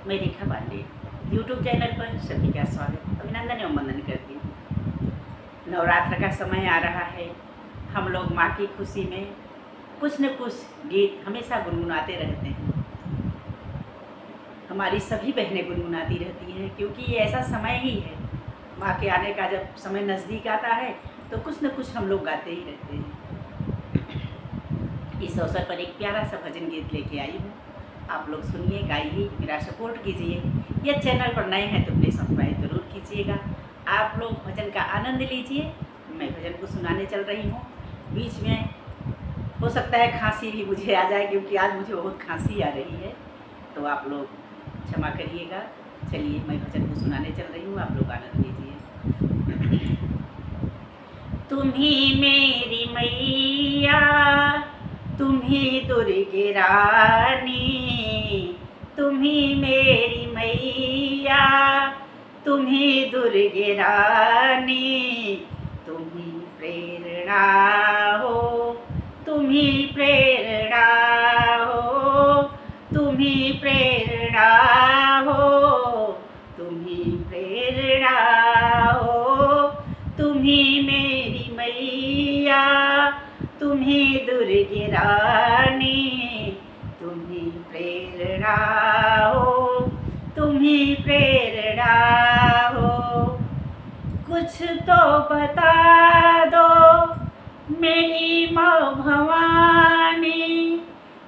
मैं रेखा Pandey YouTube channel पर सभी का स्वागत अभिनंदन एवं वंदन करती हूँ। नवरात्र का समय आ रहा है। हम लोग माँ की खुशी में कुछ न कुछ गीत हमेशा गुनगुनाते रहते हैं। हमारी सभी बहनें गुनगुनाती रहती हैं क्योंकि ये ऐसा समय ही है। माँ के आने का जब समय नज़दीक आता है तो कुछ न कुछ हम लोग गाते ही रहते हैं। इस अवसर पर एक प्यारा सा भजन गीत लेके आई हूँ। आप लोग सुनिए, गाइए, मेरा सपोर्ट कीजिए। यह चैनल पर नए हैं तो प्लीज़ सब्सक्राइब जरूर कीजिएगा। आप लोग भजन का आनंद लीजिए। मैं भजन को सुनाने चल रही हूँ। बीच में हो सकता है खांसी भी मुझे आ जाए क्योंकि आज मुझे बहुत खांसी आ रही है, तो आप लोग क्षमा करिएगा। चलिए मैं भजन को सुनाने चल रही हूँ, आप लोग आनंद लीजिए। तुम्ही मेरी मैया, तुम्ही दुर्गे रानी, तुम्ही मेरी मैया, तुम्ही दुर्गे रानी, तुम्ही प्रेरणा हो, तुम्ही प्रेरणा हो, तुम्ही प्रेरणा हो, तुम्ही प्रेरणा हो, तुम्ही मेरी मैया, तुम्ही दुर्गे रानी, तुम्ही प्रेरणा हो, तुम्ही प्रेरणा हो। कुछ तो बता दो मेरी माँ भवानी,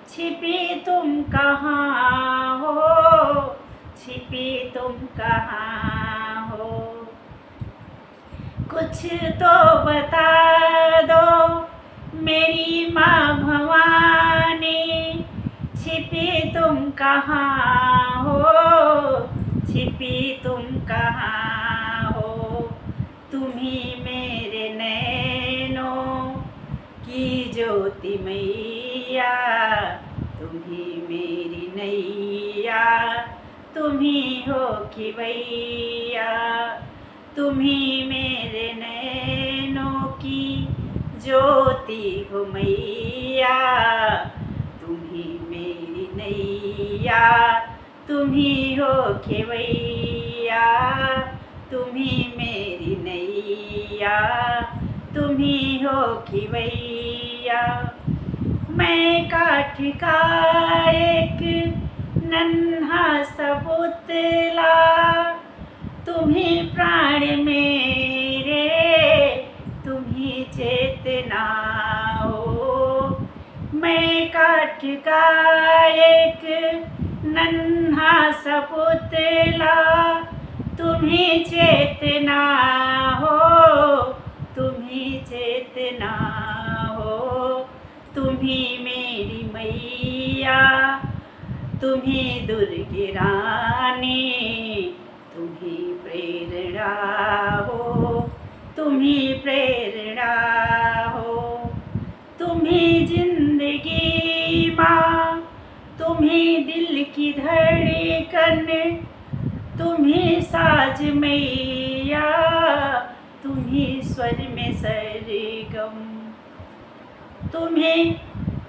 छिपी तुम कहाँ हो, छिपी तुम कहाँ हो। कुछ तो बता दो मेरी माँ भवानी, छिपी तुम कहाँ हो, छिपी तुम कहाँ हो। तुम्ही मेरे नैनों की ज्योति मैया, तुम्ही मेरी नैया, तुम्ही हो खिवैया। तुम्ही मेरे नैनों की ज्योति हो मैया, तुम्ही मेरी नैया, तुम्ही हो खेवैया। तुम्ही मेरी नैया, तुम्ही हो खिवैया। मैं काठ का एक नन्हा सा पुतला, तुम्ही प्राण मेरे, तुम्ही चेतना हो। मैं काठ का एक नन्हा सा पुतला, तुम्ही चेतना हो, तुम्ही चेतना हो। तुम्ही मेरी मैया, तुम्ही दुर्गे रानी, तुम्ही प्रेरणा हो, तुम्ही प्रेरणा हो। तुम्ही जिंदगी माँ, तुम्ही दिल की धड़कन, तुम्ही साज मैया, तुम्ही स्वर में सरगम। तुम्ही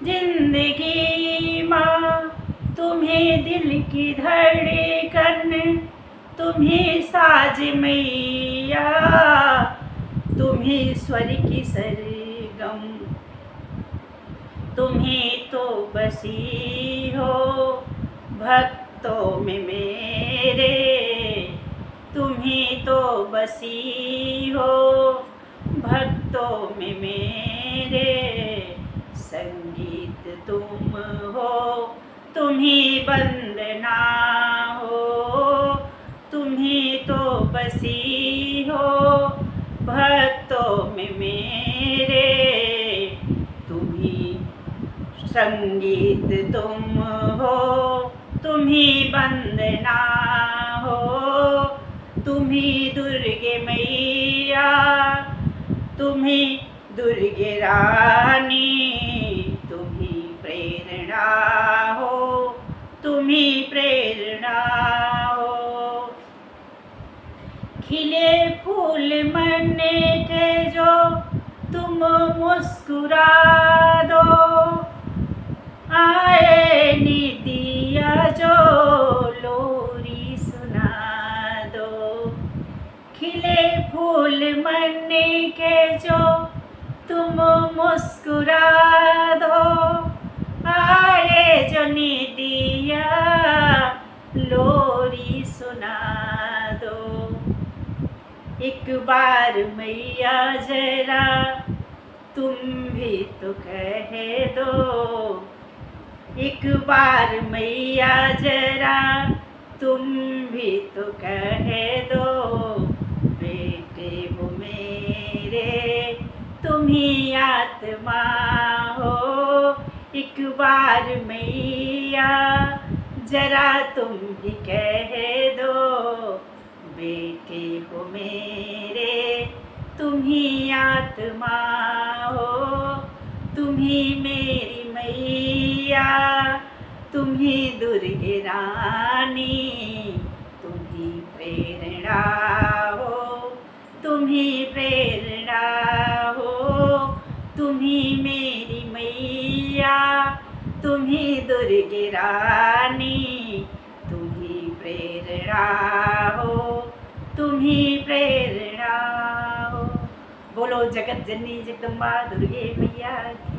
जिंदगी माँ, तुम्ही दिल की धड़कन, तुम्ही साज मैया, तुम्ही स्वर की सरगम। तुम्ही तो बसी हो भक्तों में मेरे, तुम्ही तो बसी हो भक्तों में मेरे। संगीत तुम हो, तुम्ही वंदना हो, तुम्ही तो बसी हो भक्तों में मेरे। तुम्ही संगीत तुम हो, तुम्ही वंदना हो, तुम्ही दुर्गे मैया, तुम्ही दुर्गे रानी, तुम्ही प्रेरणा हो, तुम्ही प्रेरणा हो। खिले फूल मन के जो तुम मुस्कुरा दो, आए निदिया जो लोरी फूल मन के जो तुम मुस्कुरा दो, आए जो निदिया लोरी सुना दो। एक बार मैया जरा तुम भी तो कह दो, एक बार मैया जरा तुम भी तो कह दो, बेटे हो मेरे तुम ही आत्मा हो। एक बार मैया जरा तुम भी कह दो, बेटे हो मेरे तुम ही आत्मा हो। तुम ही मेरी मैया, तुम ही दुर्गे रानी, तुम ही प्रेरणा हो, तुम ही प्रेरणा हो। तुम ही मेरी मैया, तुम ही दुर्गे रानी, तुम ही प्रेरणा हो, तुम ही प्रेरणा हो। बोलो जगत जननी जगदम्बा दुर्गे मैया की।